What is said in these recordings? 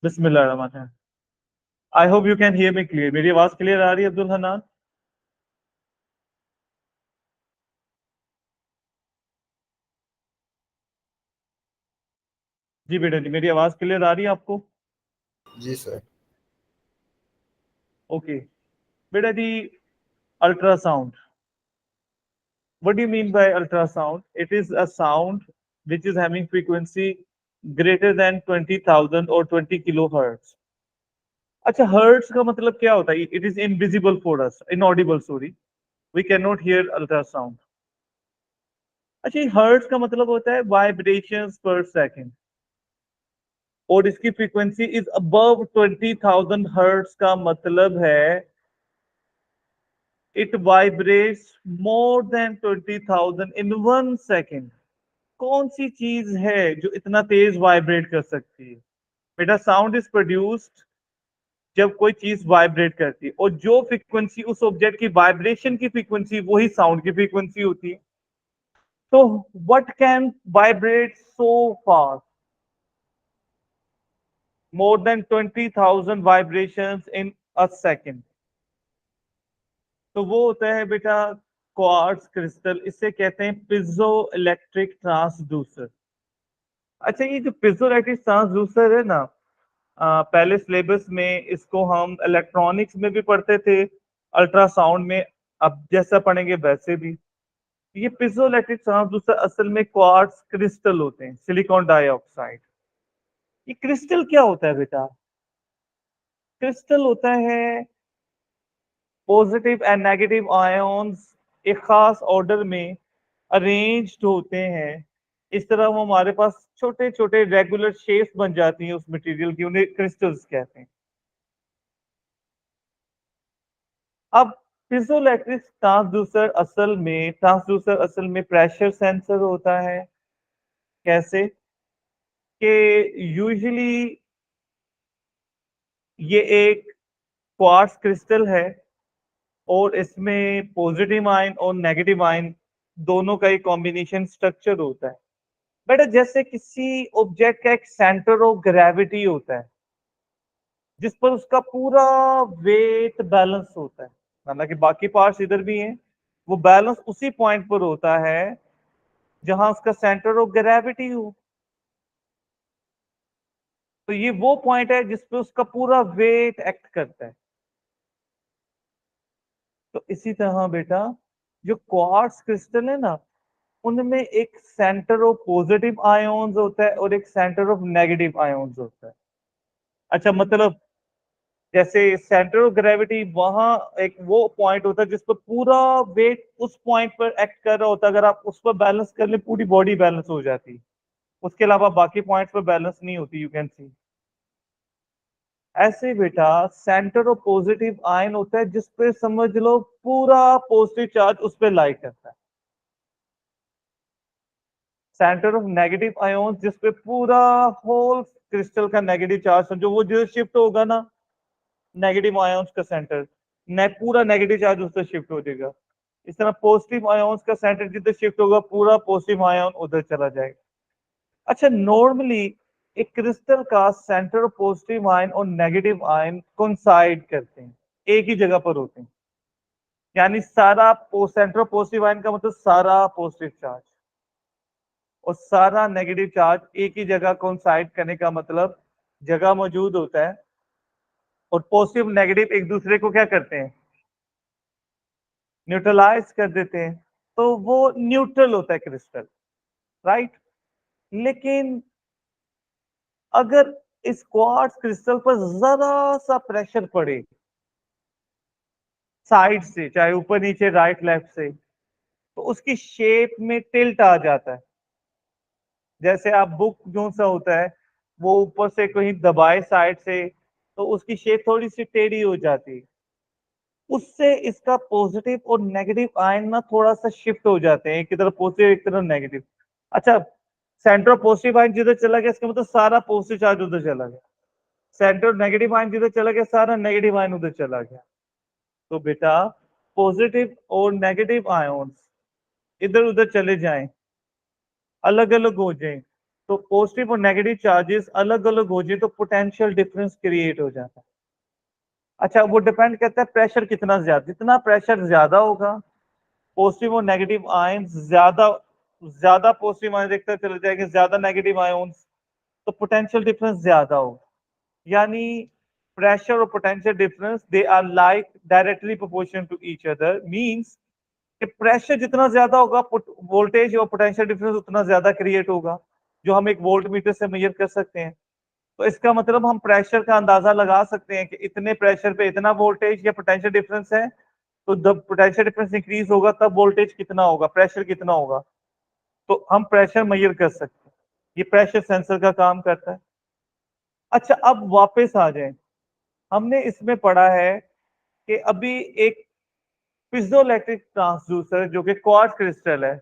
बिस्मिल्लाहिर्रहमानिर्रहीम। I hope you can hear me clear. मेरी आवाज क्लियर आ रही है अब्दुल हनान? जी बेटा जी, मेरी आवाज क्लियर आ रही है आपको? जी सर। ओके बेटा जी, ultrasound, what do you mean by ultrasound? It is a sound which is having frequency greater than 20,000 or 20 kilohertz. अच्छा, हर्ट्स का मतलब क्या होता है? It is invisible for us, inaudible, sorry, we can not hear ultrasound. अच्छा, hertz का मतलब होता है वाइब्रेशंस पर सेकंड, और इसकी फ्रीक्वेंसी इज अबव 20,000 हर्ट्स का मतलब है it vibrates more than 20,000 in 1 second. कौन सी चीज है जो इतना तेज वाइब्रेट कर सकती है? बेटा, साउंड इज प्रोड्यूस्ड जब कोई चीज वाइब्रेट करती है, और जो फ्रीक्वेंसी उस ऑब्जेक्ट की वाइब्रेशन की फ्रीक्वेंसी वही साउंड की फ्रीक्वेंसी होती है। तो what can vibrate so fast, more than 20,000 vibrations in a second? तो वो होता है बेटा क्वार्ट्ज क्रिस्टल, इसे कहते हैं पिजो इलेक्ट्रिक ट्रांसड्यूसर। अच्छा, ये जो पिजो इलेक्ट्रिक ट्रांसड्यूसर है ना, पहले सिलेबस में इसको हम इलेक्ट्रॉनिक्स में भी पढ़ते थे, अल्ट्रासाउंड में अब जैसा पढ़ेंगे वैसे भी। ये पिजो इलेक्ट्रिक ट्रांसड्यूसर असल में क्वार्ट्ज क्रिस्टल होते हैं, सिलिकॉन डाइऑक्साइड। ये क्रिस्टल क्या होता है बेटा? क्रिस्टल होता है पॉजिटिव एंड नेगेटिव आयोन्स एक खास ऑर्डर में अरेंज्ड होते हैं। इस तरह वो हमारे पास छोटे छोटे रेगुलर शेप्स बन जाती हैं उस मटेरियल की, उन्हें क्रिस्टल्स कहते हैं। अब पीजोइलेक्ट्रिक ट्रांसड्यूसर असल में प्रेशर सेंसर होता है। कैसे कि यूजुअली ये एक क्वार्ट्ज क्रिस्टल है, और इसमें पॉजिटिव आयन और नेगेटिव आयन दोनों का एक कॉम्बिनेशन स्ट्रक्चर होता है। बेटा, जैसे किसी ऑब्जेक्ट का एक सेंटर ऑफ ग्रेविटी होता है जिस पर उसका पूरा वेट बैलेंस होता है, हालांकि बाकी पार्ट्स इधर भी हैं, वो बैलेंस उसी पॉइंट पर होता है जहां उसका सेंटर ऑफ ग्रेविटी हो। तो ये वो पॉइंट है जिस पे उसका पूरा वेट एक्ट करता है। तो इसी तरह बेटा, जो क्वार्ट्ज क्रिस्टल है ना, उनमें एक सेंटर ऑफ पॉजिटिव आयोन्स होता है और एक सेंटर ऑफ नेगेटिव आयोन्स होता है। अच्छा, मतलब जैसे सेंटर ऑफ ग्रेविटी वहां एक वो पॉइंट होता है जिस पर पूरा वेट उस पॉइंट पर एक्ट कर रहा होता है। अगर आप उस पर बैलेंस कर ले, पूरी बॉडी बैलेंस हो जाती है, उसके अलावा बाकी पॉइंट्स पर बैलेंस नहीं होती, यू कैन सी। ऐसे बेटा, सेंटर ऑफ पॉजिटिव आयन होता है जिस पे समझ लो पूरा पॉजिटिव चार्ज उस पर लाई करता है। सेंटर ऑफ नेगेटिव आयोन जिस पे पूरा होल क्रिस्टल का नेगेटिव चार्ज, समझो वो जो शिफ्ट होगा ना, नेगेटिव आयोन्स का सेंटर, पूरा नेगेटिव चार्ज उस पर शिफ्ट हो जाएगा। इस तरह पॉजिटिव आयोन्स का सेंटर जिधर शिफ्ट होगा, पूरा पॉजिटिव आयोन उधर चला जाएगा। अच्छा, नॉर्मली एक क्रिस्टल का सेंटर ऑफ पॉजिटिव आयन और नेगेटिव आयन कोइंसाइड करते हैं, एक ही जगह पर होते हैं। यानी सारा सेंटर ऑफ पॉजिटिव आयन का मतलब सारा पॉजिटिव चार्ज, और सारा नेगेटिव चार्ज एक ही जगह कोइंसाइड करने का मतलब जगह मौजूद होता है। और पॉजिटिव नेगेटिव एक दूसरे को क्या करते हैं? न्यूट्रलाइज कर देते हैं। तो वो न्यूट्रल होता है क्रिस्टल, राइट। लेकिन अगर इस क्वार्ट्ज क्रिस्टल पर जरा सा प्रेशर पड़े साइड से, चाहे ऊपर नीचे राइट लेफ्ट से, तो उसकी शेप में टिल्ट आ जाता है। जैसे आप बुक जो सा होता है, वो ऊपर से कहीं दबाए साइड से, तो उसकी शेप थोड़ी सी टेढ़ी हो जाती है। उससे इसका पॉजिटिव और नेगेटिव आयन ना थोड़ा सा शिफ्ट हो जाते हैं, एक की तरफ पॉजिटिव एक तरफ नेगेटिव। अच्छा, सेंटर पॉजिटिव आयन जिधर चला गया, इसका मतलब सारा पॉजिटिव चार्ज उधर चला गया। सेंटर नेगेटिव आयन जिधर चला गया, सारा नेगेटिव आयन उधर चला गया। तो बेटा, पॉजिटिव और नेगेटिव आयोन्स इधर उधर चले जाएं, अलग अलग हो जाएं, तो पॉजिटिव और नेगेटिव चार्जेस अलग अलग हो जाए तो पोटेंशियल डिफरेंस क्रिएट हो जाता है। अच्छा, वो डिपेंड करता है प्रेशर कितना ज्यादा, जितना प्रेशर ज्यादा होगा पॉजिटिव और नेगेटिव आयंस ज्यादा ज्यादा पॉजिटिव आयन देखते चले जाएंगे, ज्यादा नेगेटिव आयंस, तो पोटेंशियल डिफरेंस ज्यादा होगा। यानी प्रेशर और potential difference they are like directly proportional to each other, means कि प्रेशर जितना ज्यादा होगा वोल्टेज और पोटेंशियल डिफरेंस उतना ज्यादा क्रिएट होगा, जो हम एक वोल्ट मीटर से मेजर कर सकते हैं। तो इसका मतलब हम प्रेशर का अंदाजा लगा सकते हैं कि इतने प्रेशर पे इतना वोल्टेज या पोटेंशियल डिफरेंस है, तो जब पोटेंशियल डिफरेंस इंक्रीज होगा तब वोल्टेज कितना होगा, प्रेशर कितना होगा, तो हम प्रेशर मेजर कर सकते हैं। ये प्रेशर सेंसर का काम करता है। अच्छा, अब वापस आ जाए, हमने इसमें पढ़ा है कि अभी एक पीजोइलेक्ट्रिक ट्रांसड्यूसर जो कि क्वार्ट्ज क्रिस्टल है,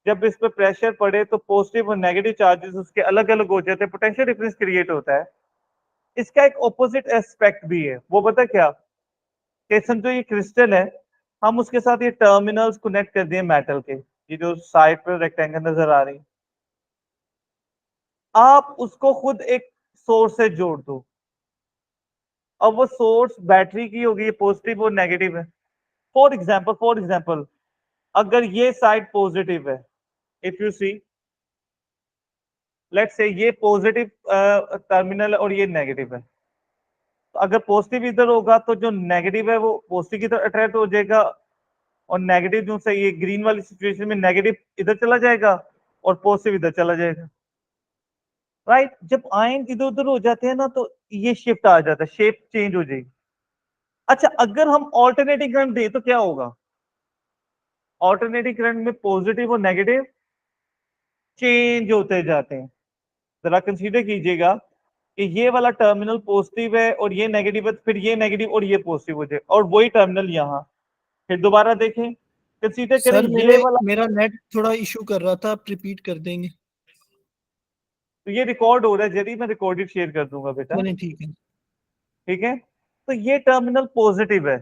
जब इस पर प्रेशर पड़े तो पॉजिटिव और नेगेटिव चार्जेस उसके अलग अलग हो जाते हैं, पोटेंशियल डिफरेंस क्रिएट होता है। इसका एक ऑपोजिट एस्पेक्ट भी है, वो बता क्या, कि समझो ये क्रिस्टल है, हम उसके साथ ये टर्मिनल्स कनेक्ट कर दिए मेटल के, ये जो साइड पर रेक्टेंगल नजर आ रही, आप उसको खुद एक सोर्स से जोड़ दो। अब वो सोर्स बैटरी की होगी, पॉजिटिव और नेगेटिव है। फॉर एग्जाम्पल अगर ये साइड पॉजिटिव है, if you see, let's say ये पॉजिटिव टर्मिनल और ये नेगेटिव है, तो अगर पॉजिटिव इधर होगा तो जो नेगेटिव है वो पॉजिटिव की तरफ अट्रैक्ट हो जाएगा, और नेगेटिव जो से ये ग्रीन वाली सिचुएशन में नेगेटिव इधर चला जाएगा और पॉजिटिव इधर चला जाएगा। राइट, जब आयन इधर उधर हो जाते हैं ना तो ये शिफ्ट आ जाता है, शेप चेंज हो जाएगी। अच्छा, अगर हम ऑल्टरनेटिंग करंट दें तो क्या होगा, ऑल्टरनेटिंग करंट में पॉजिटिव और नेगेटिव चेंज होते जाते हैं। जरा कंसीडर कीजिएगा कि ये वाला टर्मिनल पॉजिटिव है और ये नेगेटिव है, फिर ये नेगेटिव और ये पॉजिटिव हो जाए, और वही टर्मिनल यहाँ, फिर दोबारा देखें, कंसीडर करें सर ये वाला, मेरा नेट थोड़ा इशू कर रहा था, आप रिपीट कर देंगे? तो ये रिकॉर्ड हो रहा है, यदि मैं रिकॉर्डेड शेयर कर दूंगा बेटा, नहीं ठीक है। ठीक है। तो ये टर्मिनल पॉजिटिव है,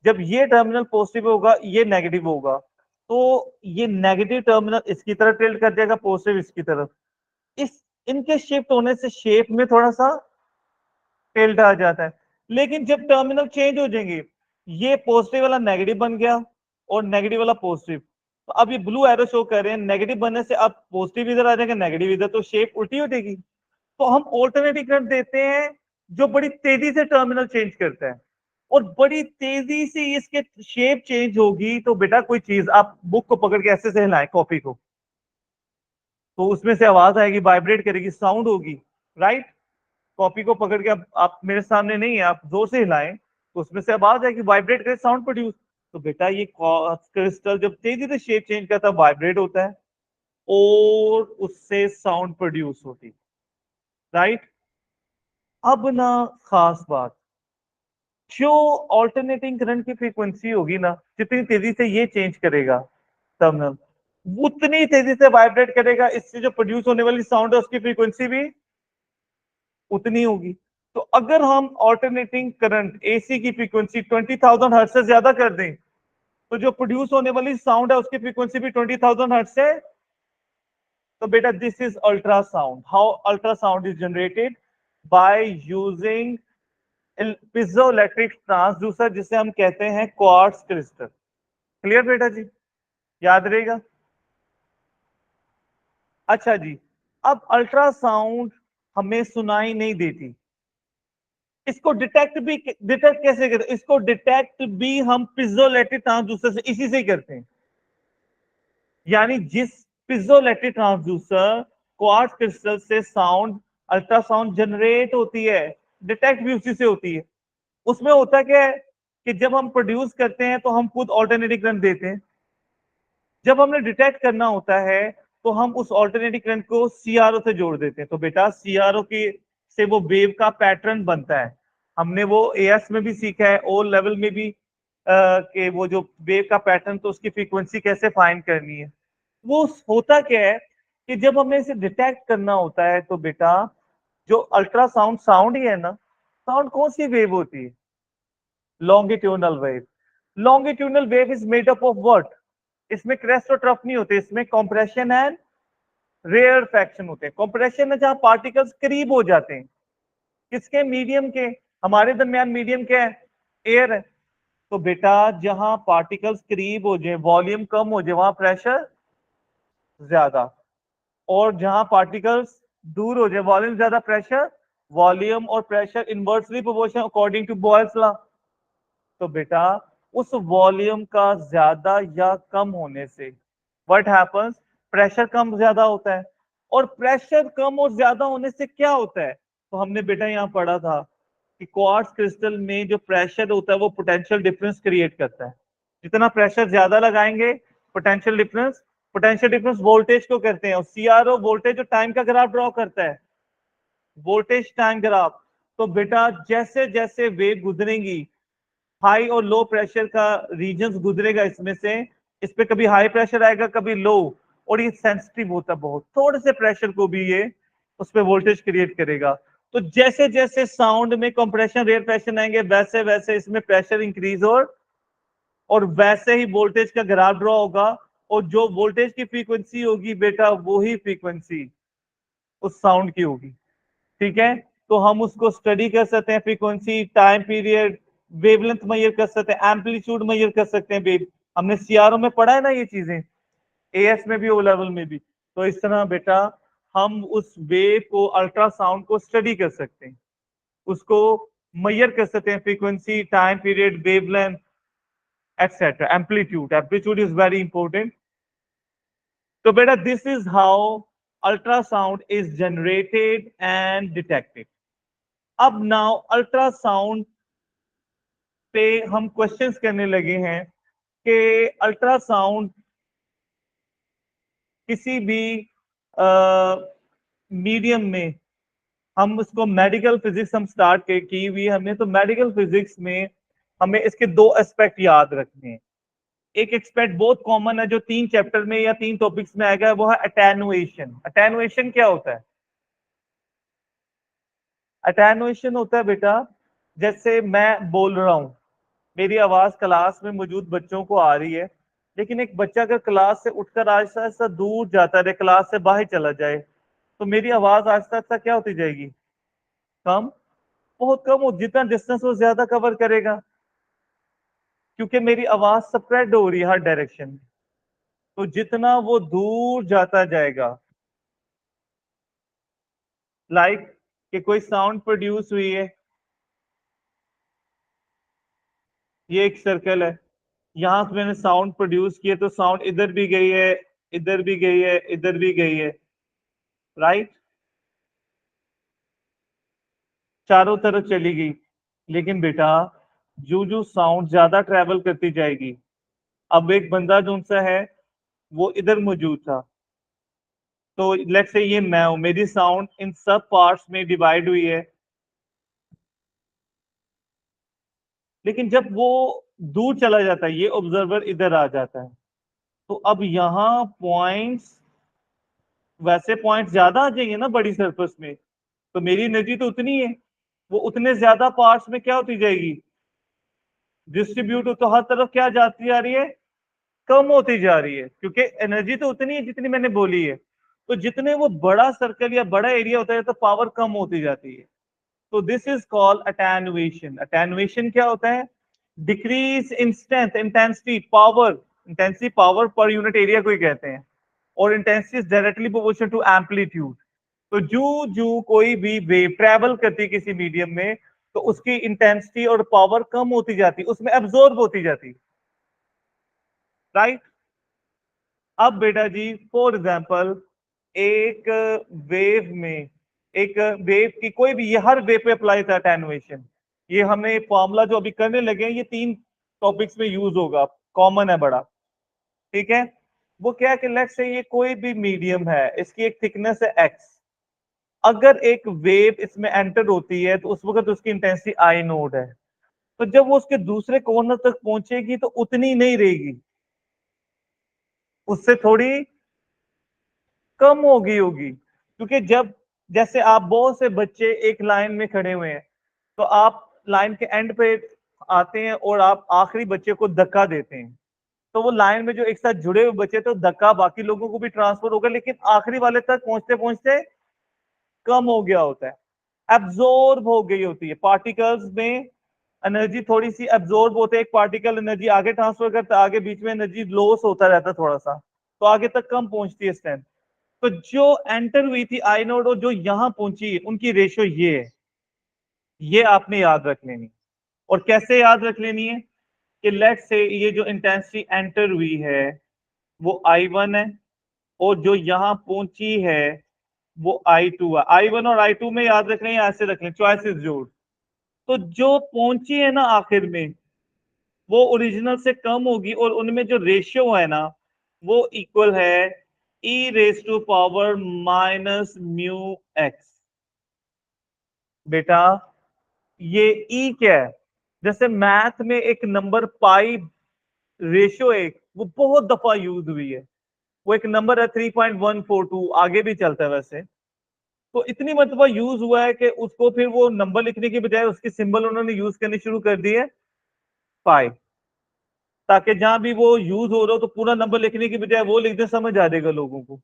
जब ये टर्मिनल पॉजिटिव होगा ये नेगेटिव होगा, तो ये नेगेटिव टर्मिनल इसकी तरफ टिल्ट कर जाएगा, पॉजिटिव इसकी तरफ। इस इनके शिफ्ट होने से शेप में थोड़ा सा टिल्ट आ जाता है। लेकिन जब टर्मिनल चेंज हो जाएंगे, ये पॉजिटिव वाला नेगेटिव बन गया और नेगेटिव वाला पॉजिटिव, तो अब ये ब्लू एरो शो कर रहे हैं, नेगेटिव बनने से अब पॉजिटिव इधर आ जाएगा, नेगेटिव इधर, तो शेप उल्टी हो जाएगी। तो हम ऑल्टरनेटिव करंट देते हैं जो बड़ी तेजी से टर्मिनल चेंज करता है, और बड़ी तेजी से इसके शेप चेंज होगी, तो बेटा कोई चीज आप बुक को पकड़ के ऐसे से हिलाएं, कॉपी को, तो उसमें से आवाज आएगी, वाइब्रेट करेगी, साउंड होगी। राइट, कॉपी को पकड़ के आप मेरे सामने नहीं है, आप जोर से हिलाएं तो उसमें से आवाज आएगी, वाइब्रेट करे, साउंड प्रोड्यूस। तो बेटा ये क्रिस्टल जब तेजी से शेप चेंज करता है वाइब्रेट होता है और उससे साउंड प्रोड्यूस होती है। राइट, अब ना खास बात, जो ऑल्टरनेटिंग करंट की फ्रीक्वेंसी होगी ना, जितनी तेजी से ये चेंज करेगा टर्मिनल, उतनी तेजी से वाइब्रेट करेगा, इससे जो प्रोड्यूस होने वाली साउंड है उसकी फ्रीक्वेंसी भी उतनी होगी। तो अगर हम ऑल्टरनेटिंग करंट एसी की फ्रीक्वेंसी 20,000 हर्ट्ज से ज्यादा कर दें, तो जो प्रोड्यूस होने वाली साउंड है उसकी फ्रीक्वेंसी भी 20,000 हर्ट्ज से, तो बेटा this is ultrasound. How ultrasound is generated, by using piezoelectric transducer, जिसे हम कहते हैं क्वार्ट्ज क्रिस्टल। क्लियर बेटा जी, याद रहेगा। अच्छा जी, अब अल्ट्रासाउंड हमें सुनाई नहीं देती, इसको डिटेक्ट कैसे करते, इसको डिटेक्ट भी हम पीजोइलेक्ट्रिक ट्रांसड्यूसर से इसी से ही करते हैं। यानी जिस पीजोइलेक्ट्रिक ट्रांसड्यूसर क्वार्ट्ज क्रिस्टल से साउंड अल्ट्रासाउंड जनरेट होती है, डिटेक्ट भी उसी से होती है। उसमें होता क्या है कि जब हम प्रोड्यूस करते हैं तो हम खुद ऑल्टरनेटिव करंट देते हैं, जब हमने डिटेक्ट करना होता है तो हम उस ऑल्टरनेटिव करंट को सीआरओ से जोड़ देते हैं। तो बेटा सीआरओ की से वो वेव का पैटर्न बनता है, हमने वो एएस में भी सीखा है, ओ लेवल में भी कि वो जो वेव का पैटर्न, तो उसकी फ्रीक्वेंसी कैसे फाइंड करनी है। वो होता क्या है कि जब हमें इसे डिटेक्ट करना होता है तो बेटा जो अल्ट्रासाउंड साउंड ही है ना, साउंड कौन सी वेव होती है, longitudinal wave. Longitudinal wave is made up of what, इसमें क्रेस्ट और ट्रफ नहीं होते, इसमें कंप्रेशन एंड रेयर फ्रैक्शन होते हैं। कंप्रेशन है जहां पार्टिकल्स करीब हो जाते हैं, किसके, मीडियम के। हमारे दरमियान मीडियम क्या है, एयर है। तो बेटा जहां पार्टिकल्स करीब हो जाए, वॉल्यूम कम हो जाए, वहां प्रेशर ज्यादा। और जहां पार्टिकल्स दूर हो जाए, वॉल्यूम ज्यादा, प्रेशर, वॉल्यूम और pressure inversely proportional according to Boyle's law. तो बेटा उस वॉल्यूम का ज्यादा या कम होने से व्हाट हैपेंस, प्रेशर कम ज्यादा होता है। और प्रेशर कम और ज्यादा होने से क्या होता है, तो हमने बेटा यहाँ पढ़ा था कि क्वार्ट्ज क्रिस्टल में जो प्रेशर होता है वो पोटेंशियल डिफरेंस क्रिएट करता है। जितना प्रेशर ज्यादा लगाएंगे, potential difference, potential difference voltage को करते हैं, और सीआरओ वोल्टेज जो टाइम का ग्राफ ड्रॉ करता है, वोल्टेज टाइम ग्राफ। तो बेटा जैसे जैसे वेव गुजरेंगी, हाई और लो प्रेशर का रीजन्स गुजरेगा इसमें से, इस पे कभी हाई प्रेशर आएगा कभी लो, और ये सेंसिटिव होता है बहुत, थोड़े से प्रेशर को भी ये उस पे वोल्टेज क्रिएट करेगा। तो जैसे जैसे साउंड में कंप्रेशन रेयर प्रेशर आएंगे, वैसे वैसे इसमें प्रेशर इंक्रीज और वैसे ही वोल्टेज का ग्राफ ड्रॉ होगा। और जो वोल्टेज की फ्रीक्वेंसी होगी बेटा, वो ही फ्रीक्वेंसी उस साउंड की होगी। ठीक है, तो हम उसको स्टडी कर सकते हैं, frequency, time period, wavelength measure कर सकते हैं, एम्पलीट्यूड मेजर कर सकते हैं। वेव हमने सीआरओ में पढ़ा है ना ये चीजें, एएस में भी, ओ लेवल में भी। तो इस तरह बेटा हम उस वेव को, अल्ट्रासाउंड को स्टडी कर सकते हैं, उसको मेजर कर सकते हैं, frequency, time period, wavelength etcetera, amplitude. Amplitude is very important. तो बेटा this is how ultrasound is generated and detected. अब नाउ अल्ट्रासाउंड पे हम क्वेश्चंस करने लगे हैं कि अल्ट्रासाउंड किसी भी मीडियम में, हम उसको मेडिकल फिजिक्स हम स्टार्ट की हुई है हमने, तो मेडिकल फिजिक्स में हमें इसके दो एस्पेक्ट याद रखने हैं। एक एस्पेक्ट बहुत कॉमन है जो 3 चैप्टर में या 3 टॉपिक्स में आएगा, वो है अटेनुएशन। अटेनुएशन क्या होता है, अटेनुएशन होता है बेटा, जैसे मैं बोल रहा हूं, मेरी आवाज क्लास में मौजूद बच्चों को आ रही है, लेकिन एक बच्चा अगर क्लास से उठकर आहिस्ता आहिस्ता दूर जाता रहे, क्लास से बाहर चला जाए, तो मेरी आवाज आहिस्ता आहिस्ता क्या होती जाएगी, कम, बहुत कम हो, जितना डिस्टेंस वो ज्यादा कवर करेगा, क्योंकि मेरी आवाज स्प्रेड हो रही है हर डायरेक्शन में। तो जितना वो दूर जाता जाएगा, लाइक कि कोई साउंड प्रोड्यूस हुई है, ये एक सर्कल है, यहां से मैंने साउंड प्रोड्यूस किया, तो साउंड इधर भी गई है, इधर भी गई है, इधर भी गई है, राइट, चारों तरफ चली गई। लेकिन बेटा जो जो साउंड ज्यादा ट्रेवल करती जाएगी, अब एक बंदा जो सा है वो इधर मौजूद था, तो लेट्स से ये मैं हूं, मेरी साउंड इन सब पार्ट्स में डिवाइड हुई है, लेकिन जब वो दूर चला जाता है, ये ऑब्जर्वर इधर आ जाता है, तो अब यहाँ पॉइंट्स, वैसे पॉइंट ज्यादा आ जाएंगे ना बड़ी सरफेस में, तो मेरी एनर्जी तो उतनी है, वो उतने ज्यादा पार्ट्स में क्या होती जाएगी, डिस्ट्रीब्यूट। तो हर तरफ क्या जाती जा रही है, कम होती जा रही है, क्योंकि एनर्जी तो उतनी है जितनी मैंने बोली है। तो जितने वो बड़ा सर्कल या बड़ा एरिया होता है, तो पावर कम होती जाती है। तो this is called attenuation. Attenuation क्या होता है, decrease in strength, intensity, power, intensity power per unit area को ही कहते हैं, और intensity is directly proportional to amplitude. तो जो जो कोई भी वेव ट्रेवल करती है किसी मीडियम में, तो उसकी इंटेंसिटी और पावर कम होती जाती, उसमें एब्जॉर्ब होती जाती, राइट। अब बेटा जी फॉर एग्जांपल, एक वेव में, एक वेव की कोई भी, ये हर वेव पे अप्लाई था अटेनुएशन। ये हमें फॉर्मूला जो अभी करने लगे हैं, ये 3 टॉपिक्स में यूज होगा, कॉमन है बड़ा, ठीक है। वो क्या है कि लेट्स से ये कोई भी मीडियम है, इसकी एक थिकनेस है एक्स, अगर एक वेव इसमें एंटर होती है, तो उस वक्त उसकी इंटेंसिटी आई नोड है। तो जब वो उसके दूसरे कॉर्नर तक पहुंचेगी, तो उतनी नहीं रहेगी, उससे थोड़ी कम होगी होगी, क्योंकि जब, जैसे आप बहुत से बच्चे एक लाइन में खड़े हुए हैं, तो आप लाइन के एंड पे आते हैं और आप आखिरी बच्चे को धक्का देते हैं, तो वो लाइन में जो एक साथ जुड़े हुए बचे तो धक्का बाकी लोगों को भी ट्रांसफर होगा, लेकिन आखिरी वाले तक पहुंचते पहुंचते कम हो गया होता है, एब्जॉर्ब हो गई होती है। पार्टिकल्स में एनर्जी थोड़ी सी एब्जॉर्ब होते है, एक पार्टिकल एनर्जी आगे ट्रांसफर करता है, आगे बीच में एनर्जी लॉस होता रहता है थोड़ा सा, तो आगे तक कम पहुंचती है स्ट्रेंथ। तो जो एंटर हुई थी आई नोड और जो यहां पहुंची उनकी रेशियो ये है, ये आपने याद रख लेनी। और कैसे याद रख लेनी है कि लेट से ये जो इंटेंसिटी एंटर हुई है वो I1 है, और जो यहां पहुंची है वो I2 है। I1 और I2 में याद रख लें, ऐसे रख लें, चॉइसेस जोड़। तो जो पहुंची है ना आखिर में वो ओरिजिनल से कम होगी, और उनमें जो रेशियो है ना वो इक्वल है e⁻⁻⁻x। बेटा ये ई क्या है? जैसे मैथ में एक नंबर पाई रेशियो एक वो बहुत दफा यूज हुई है, वो एक नंबर है 3.142, आगे भी चलता है वैसे। तो इतनी मरतबा यूज हुआ है कि उसको फिर वो नंबर लिखने की बजाय उसकी सिंबल उन्होंने यूज करनी शुरू कर दी है पाई, ताकि जहां भी वो यूज हो रहा हो तो पूरा नंबर लिखने की बजाय वो लिख दे, समझ आ जाएगा लोगों को।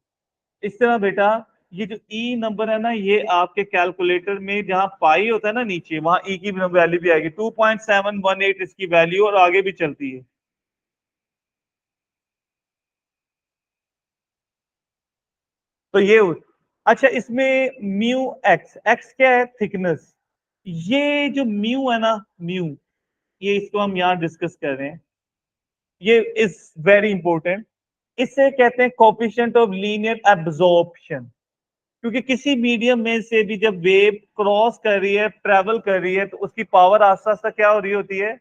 इस तरह बेटा ये जो ई नंबर है ना, ये आपके कैलकुलेटर में जहां पाई होता है ना नीचे, वहां ई की वैल्यू भी आएगी 2.718 इसकी वैल्यू, और आगे भी चलती है। तो ये अच्छा, इसमें म्यू एक्स, एक्स क्या है? थिकनेस। ये जो म्यू है ना, म्यू, ये इसको हम यहाँ डिस्कस कर रहे हैं, ये इज वेरी इंपॉर्टेंट। इसे कहते हैं कोफिशिएंट ऑफ लीनियर एब्जॉर्प्शन, क्योंकि किसी मीडियम में से भी जब वेव क्रॉस कर रही है, ट्रेवल कर रही है, तो उसकी पावर आस्ता आस्ता क्या हो रही होती है?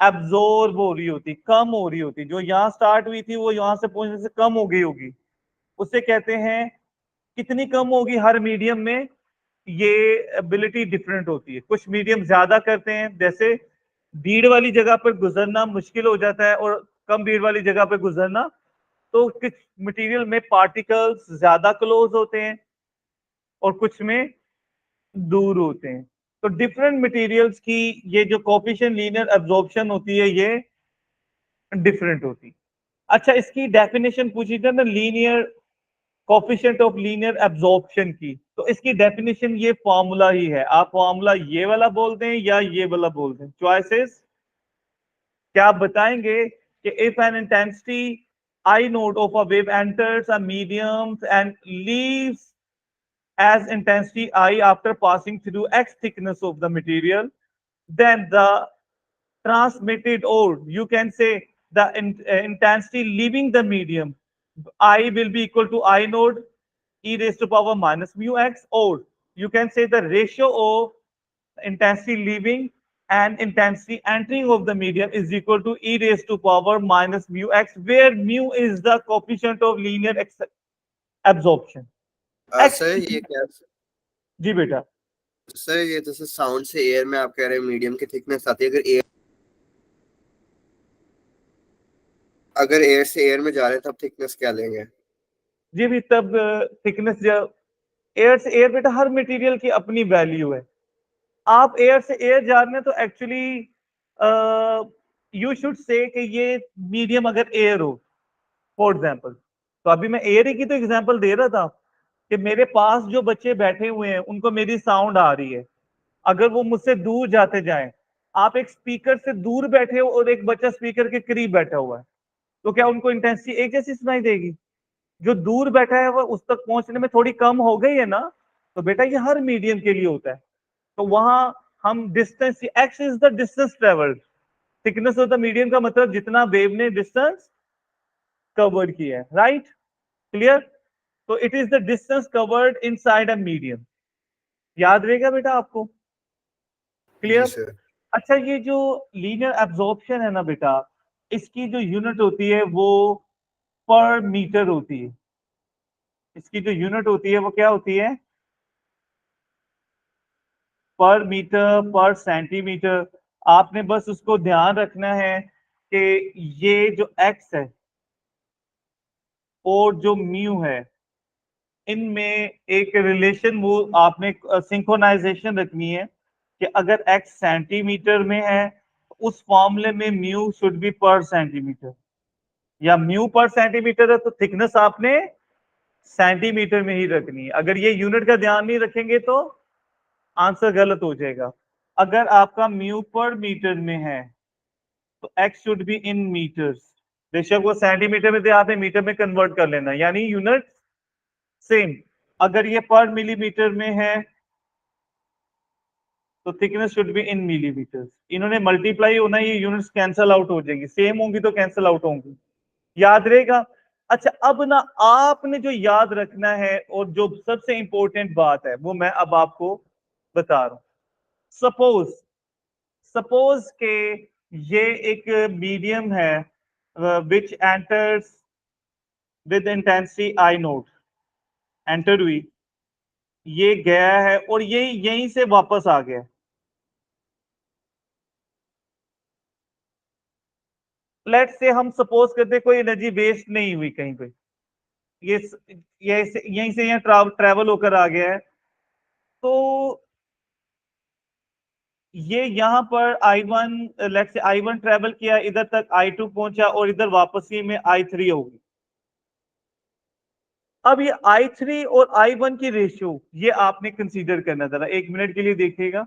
एब्जॉर्ब हो रही होती, कम हो रही होती। जो यहाँ स्टार्ट हुई थी वो यहाँ से पहुंचने से कम हो गई होगी, उसे कहते हैं। कितनी कम होगी हर मीडियम में? ये एबिलिटी डिफरेंट होती है। कुछ मीडियम ज्यादा करते हैं, जैसे भीड़ वाली जगह पर गुजरना मुश्किल हो जाता है और कम भीड़ वाली जगह पर गुजरना, तो कुछ मटेरियल में पार्टिकल्स ज्यादा क्लोज होते हैं और कुछ में दूर होते हैं। तो डिफरेंट मटेरियल्स की ये जो कोफिशिएंट लीनियर एब्जॉर्प्शन होती है ये डिफरेंट होती है। अच्छा, इसकी डेफिनेशन पूछी थी ना, linear coefficient of linear absorption की, तो इसकी डेफिनेशन ये फॉर्मूला ही है। आप फॉर्मूला ये वाला बोल दें या ये वाला बोल दें, चॉइसेस। क्या आप बताएंगे कि if an intensity I node of a wave enters a medium and leaves as intensity I after passing through x thickness of the material, then the transmitted, or you can say the intensity leaving the medium I will be equal to I node e raised to power minus mu x, or you can say the ratio of intensity leaving and intensity entering of the medium is equal to e raised to power minus mu x, where mu is the coefficient of linear absorption. X, sir ये क्या? जी बेटा। Sir ये जैसे sound से air में आप कह रहे हैं मीडियम की थिकनेस आती है, अगर एयर से एयर में जा रहे हैं तब थिकनेस क्या लेंगे? जी भी तब थिकनेस जब एयर से एयर, बेटा हर मटेरियल की अपनी वैल्यू है। आप एयर से एयर जा रहे हैं तो एक्चुअली यू शुड से कि ये मीडियम अगर एयर हो, फॉर एग्जांपल, तो अभी मैं एयर की तो एग्जांपल दे रहा था कि मेरे पास जो बच्चे बैठे हुए हैं उनको मेरी साउंड आ रही है, अगर वो मुझसे दूर जाते जाएं, आप एक स्पीकर से दूर बैठे हो और एक बच्चा स्पीकर के करीब बैठा हुआ है, तो क्या उनको इंटेंसिटी एक जैसी सुनाई देगी? जो दूर बैठा है वो उस तक पहुंचने में थोड़ी कम हो गई है ना। तो बेटा ये हर मीडियम के लिए होता है। तो वहां हम distance, x is the distance travelled, thickness of the medium का मतलब जितना वेव ने डिस्टेंस कवर्ड किया है, राइट? क्लियर? तो it is the distance covered inside a medium. याद रहेगा बेटा आपको? जी क्लियर? सर। अच्छा, ये जो लीनियर एब्जॉर्प्शन है ना बेटा, इसकी जो यूनिट होती है वो पर मीटर होती है। इसकी जो यूनिट होती है वो क्या होती है? पर मीटर, पर सेंटीमीटर। आपने बस उसको ध्यान रखना है कि ये जो एक्स है और जो म्यू है, इनमें एक रिलेशन वो आपने सिंक्रोनाइजेशन रखनी है कि अगर एक्स सेंटीमीटर में है उस फॉर्मूले में म्यू शुड बी पर सेंटीमीटर, या म्यू पर सेंटीमीटर है तो थिकनेस आपने सेंटीमीटर में ही रखनी है। अगर ये यूनिट का ध्यान नहीं रखेंगे तो आंसर गलत हो जाएगा। अगर आपका म्यू पर मीटर में है तो X should be in metres, बेशक वो सेंटीमीटर में दे, आपने मीटर में कन्वर्ट कर लेना, यानी यूनिट सेम। अगर ये पर मिलीमीटर में है तो thickness should be in millimetres. इन्होंने मल्टीप्लाई होना, ये यूनिट्स कैंसल आउट हो जाएंगी, सेम होंगी तो कैंसल आउट होंगी, याद रहेगा। अच्छा, अब ना आपने जो याद रखना है और जो सबसे इंपॉर्टेंट बात है वो मैं अब आपको बता रहा हूं। सपोज सपोज के ये एक मीडियम है which enters with intensity I note, enter हुई, ये गया है और ये यहीं से वापस आ गया। लेट से हम सपोज करते कोई एनर्जी वेस्ट नहीं हुई कहीं पे, ये यहीं से यहाँ ट्रैवल होकर आ गया है, तो ये यहाँ पर I1, लेट से I1 ट्रेवल किया इधर तक, I2 पहुंचा और इधर वापसी में I3 होगी। अब ये I3 और I1 की रेशियो ये आपने कंसीडर करना, जरा 1 मिनट के लिए देखिएगा।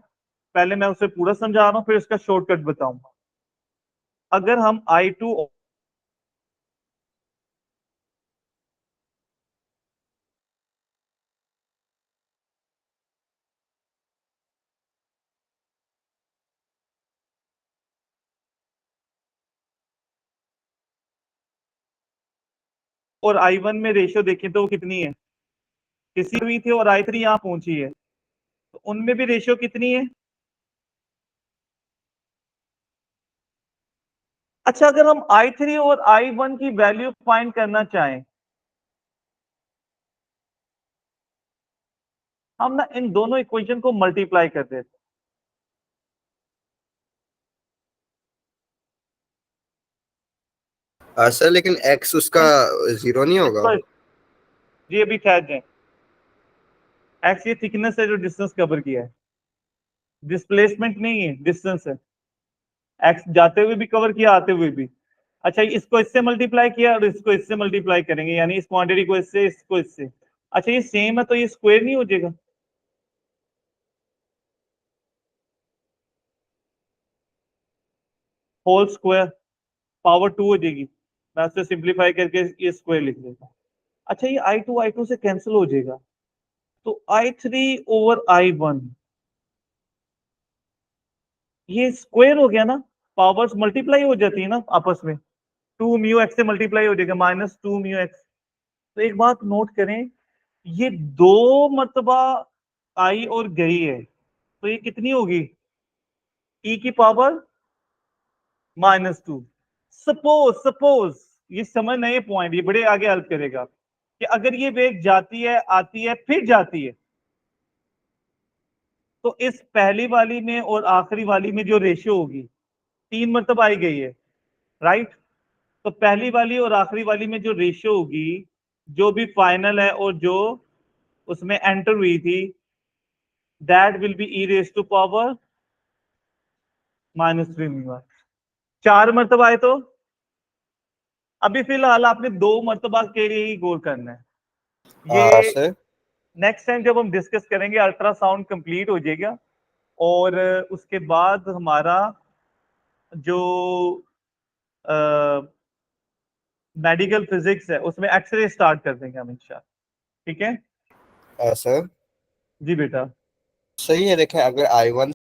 पहले मैं उसे पूरा समझा रहा हूं फिर इसका शॉर्टकट बताऊंगा। अगर हम I2 और I1 में रेशियो देखें तो वो कितनी है, किसी हुई थी और I3 यहां पहुंची है, तो उनमें भी रेशियो कितनी है। अच्छा, अगर हम I3 और I1 की वैल्यू फाइंड करना चाहें, हम ना इन दोनों इक्वेशन को मल्टीप्लाई कर देते। सर लेकिन एक्स उसका 0 नहीं होगा? जी अभी ठहर जाए, एक्स ये थिकनेस है जो डिस्टेंस कवर किया है, डिस्प्लेसमेंट नहीं है, डिस्टेंस है। एक्स जाते हुए भी कवर किया, आते हुए भी। अच्छा, इसको इससे मल्टीप्लाई किया और इसको इससे मल्टीप्लाई करेंगे, यानी इस क्वांटिटी को इससे, इसको इससे। अच्छा, ये सेम है तो ये स्क्वायर नहीं हो जाएगा? होल स्क्वायर पावर 2 हो जाएगी, मैं उससे सिंप्लीफाई करके ये स्क्वायर लिख देता हूँ। अच्छा, ये I2 से कैंसिल हो जाएगा, तो I3 ओवर I1 ये स्क्वायर हो गया ना, पावर्स मल्टीप्लाई हो जाती है ना आपस में, 2 म्यू एक्स से मल्टीप्लाई हो जाएगा, -2 म्यू एक्स। तो एक बात नोट करें, ये 2 मरतबा आई और गई है, तो ये कितनी होगी, e की पावर -2। सपोज ये समझना, ये पॉइंट ये बड़े आगे हेल्प करेगा कि अगर ये वेव जाती है, आती है, फिर जाती है, तो इस पहली वाली में और आखिरी वाली में जो रेशियो होगी, 3 मरतबा आई गई है, राइट। तो पहली वाली और आखिरी वाली में जो रेशियो होगी, जो भी फाइनल है और जो उसमें एंटर हुई थी, that will be e raise to power -3 mu. 4 मरतबा आए तो, अभी फिलहाल आपने 2 मरतबा के लिए ही गौर करना है। ये सर नेक्स्ट टाइम जब हम डिस्कस करेंगे अल्ट्रासाउंड कंप्लीट हो जाएगा, और उसके बाद हमारा जो मेडिकल फिजिक्स है उसमें एक्सरे स्टार्ट कर देंगे हम इंशाल्लाह। ठीक है सर जी बेटा। सही है, देखें अगर I1